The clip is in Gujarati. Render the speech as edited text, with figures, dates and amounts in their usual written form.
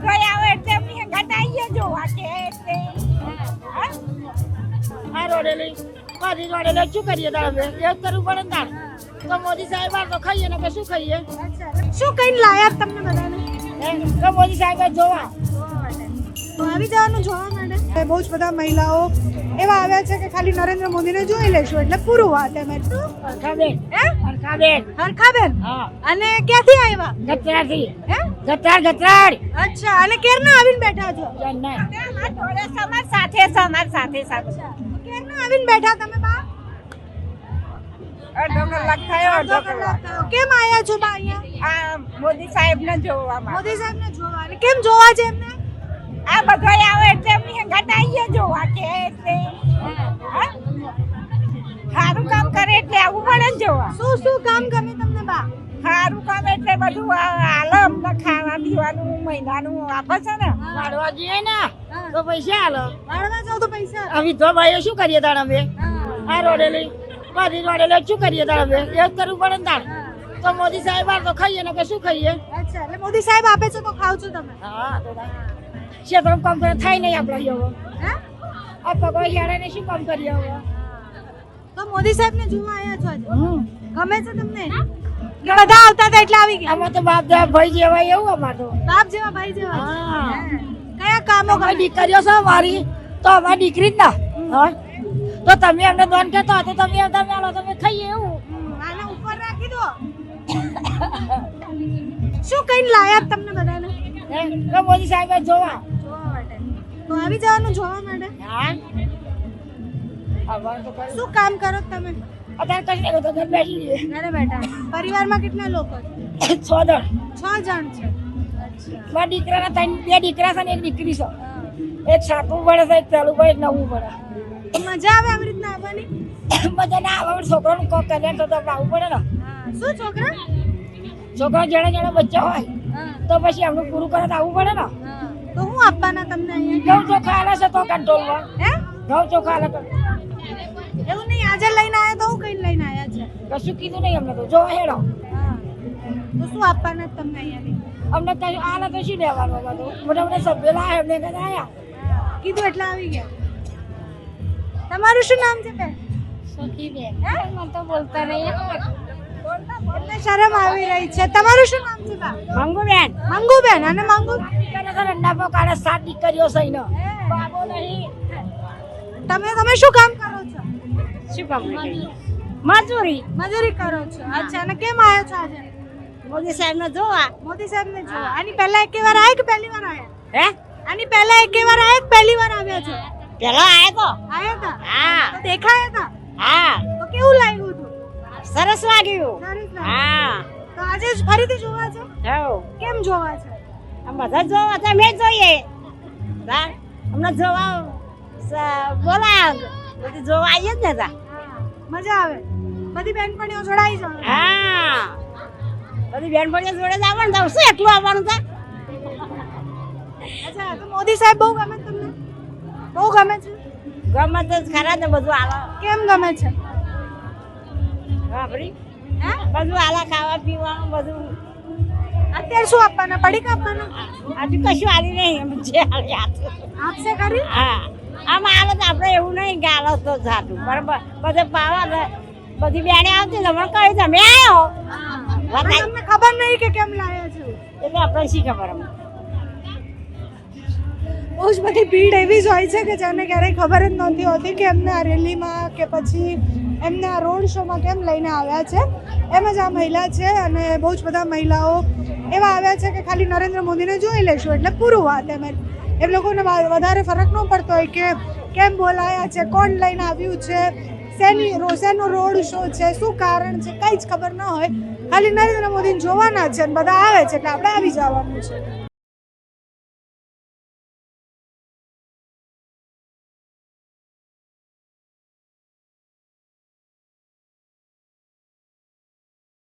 બધો આવે એટલે એમની ઘટાઈએ જોવા કે એટલે આ રોડેલી બધી રોડેલી શું કરીએ તારે એવું કરવું પડે ને તાર તો મોદી સાહેબ આ તો ખાઈએ ને કે શું ખાઈએ શું કઈ લાયા તમને બધાને તો મોદી સાહેબ જોવા તો આવી જવાનું જોવા માટે બહુ જ બધા મહિલાઓ એવા આવ્યા છે કે ખાલી નરેન્દ્ર મોદીને જોઈ લેશું એટલે પૂરું વાત એમ એટલું હરખાબેન હા અને ક્યાંથી આવ્યા ગતરાથી હે ગતરાડ અચ્છા અને કેરના આવીને બેઠા છો સમાજ સાથે કેરના આવીને બેઠા તમે બા અડધો કલાક થયો અડધો કલાક કેમ આયા છો બા અહીંયા આ મોદી સાહેબ ને જોવા માટે મોદી સાહેબને જોવા અને કેમ જોવા છે એમને આ બધો આવે એટલે એમની ઘટાઈએ જોવા કે એટલે સારું કામ કરે એટલે આવું પડે ને જોવા શું કામ ગમે તમને બા સારું કામ એટલે બધું હાલો અમને ખાવા પીવાનું મહિનાનું આપે છે ને વાળવા જઈએ ને તો પૈસા હાલો વાળવા જાવ તો પૈસા આવી તો ભાઈઓ શું કરીએ તાર અમે આ રોડેલી બધી રોડેલી શું કરીએ તાર અમે એવું કરવું પડે ને તાર તો મોદી સાહેબ આ તો ખાઈએ ને કે શું ખાઈએ અચ્છા એટલે મોદી સાહેબ આપે છે તો ખાવ છો તમે હા તો ક્ષેત્ર કામ કરે થાય નહીં આપણે હવે હે આ પગો હેડે ને શું કામ કરીએ હવે તો મોદી સાહેબ ને જોવા આયા છો આજે ગમે છે તમને કે બધા આવતા હતા એટલે આવી ગયા આમાં તો બાપ દાદા ભાઈ જેવા એવું અમાર તો બાપ જેવા ભાઈ જેવા હા. હે. કયા કામો અમારી દીકરીઓ છે મારી તો અમારી દીકરી જ ના હા તો તમે અમને દોન કહેતો હતો તમે તમે આલો તમે ખાઈએ એવું આને ઉપર રાખી દો શું કઈ લાયા તમને બધાને હે તો મોદી સાહેબ જોવા જોવા માટે તો આવી જવાનું જોવા માટે હા અમાર તો કઈ શું કામ કરો છો તમે અત્યારે કઈ નહીં તો ઘર બેસી રહીએ ઘરે બેઠા પરિવારમાં કેટલા લોકો છે 6 જણ 6 જણ છે મારા દીકરાના બે દીકરા છે ને એક દીકરી છે એક 7મું ભણે છે એક 1લું ભણે એક 9મું ભણે તો મજા આવે આવી રીતના આવવાની બધા ના આવે છોકરાનું કોક કલ્યાણ થતો આપણે આવવું પડે ને શું છોકરા છોકરા જેણે બચ્ચા હોય તો પછી એમનું પૂરું કરે તો આવવું પડે ને તો હું આપવાના તમને અહીંયા ઘઉં ચોખા આલે છે તો કંટ્રોલમાં હે ઘઉં ચોખા આલે તો એવું નહીં આજે લઈને આયા તો હું કઈ લઈને આયા છે કશું કીધું નહીં અમને તો જો હેડો તો શું આપવાના તમને અહીંયાથી અમને કઈ આલે તો શું લેવાનું અમે તો મોટા સભ્ય લાયા એમને કઈ આયા કીધું એટલે આવી ગયા તમારું શું નામ છે બેન સખીબેન મને તો બોલતા નહીં એટલે શરમ આવી રહી છે તમારું શું નામ છે બા મંગુબેન મંગુબેન અને મંગુ રંડા પકાડે 7 દીકરીઓ સહીનો બાબો નહીં તમે શું કામ કરો છો શું કામ મજૂરી કરો છો અચ્છા અને કેમ આવ્યો છો આજે મોદી સાહેબ ને જોવા મોદી સાહેબ ને જોવા આની પહેલા એક વાર આયા કે પહેલી વાર આયા હે આની પહેલા એક વાર આયા કે પહેલી વાર આવ્યા છો પેલા આયા તો આયા હતા હા તો દેખાયા હતા હા તો કેવું લાગ્યું હતું સરસ લાગ્યું સરસ લાગ્યું. હા તો આજે જ ફરીથી જોવા છે હો કેમ જોવા છે આમ બધા જોવા તમે જોઈએ તા અમને જોવા બોલા બધી જોવા આવીએ જ ને તા મજા આવે બધી બેનપણીઓ જોડાઈ જાવ હા બધી બેનપણીઓ જોડે જ આવવાનું તો શું એકલું આવવાનું તા અચ્છા તો મોદી સાહેબ બહુ ગમે છે તમને બહુ ગમે છે ગમે તો ખરા ને બધું આલો કેમ ગમે છે વાપરી હે બધું આલા ખાવા પીવાનું બધું અત્યારે શું આપવાના પડીકા આપવાના હજુ કશું આલી નહીં એમ જે આલી આપશે ખરી હા આમાં આલો તો આપણે એવું નહીં કે આલો તો જાતું બરાબર બધે પાવા બધી બેને આવતી તમને કહ્યું તમે આવ્યો પણ તમને ખબર નહીં કે કેમ લાયા છો એટલે આપણે શી ખબર અમને બહુ જ બધી ભીડ એવી જ હોય છે કે જેને ક્યારેય ખબર જ નહોતી હોતી કે એમને આ રેલીમાં કે પછી એમને આ રોડ શોમાં કેમ લઈને આવ્યા છે એમ જ આ મહિલા છે અને બહુ જ બધા મહિલાઓ એવા આવ્યા છે કે ખાલી નરેન્દ્ર મોદીને જોઈ લેશું એટલે પૂરું વાત એમ લોકોને વધારે ફરક ન પડતો હોય કે કેમ બોલાયા છે કોણ લઈને આવ્યું છે શેનો રોડ શો છે શું કારણ છે કંઈ જ ખબર ન હોય ખાલી નરેન્દ્ર મોદીને જોવાના છે અને બધા આવે છે એટલે આપણે આવી જવાનું છે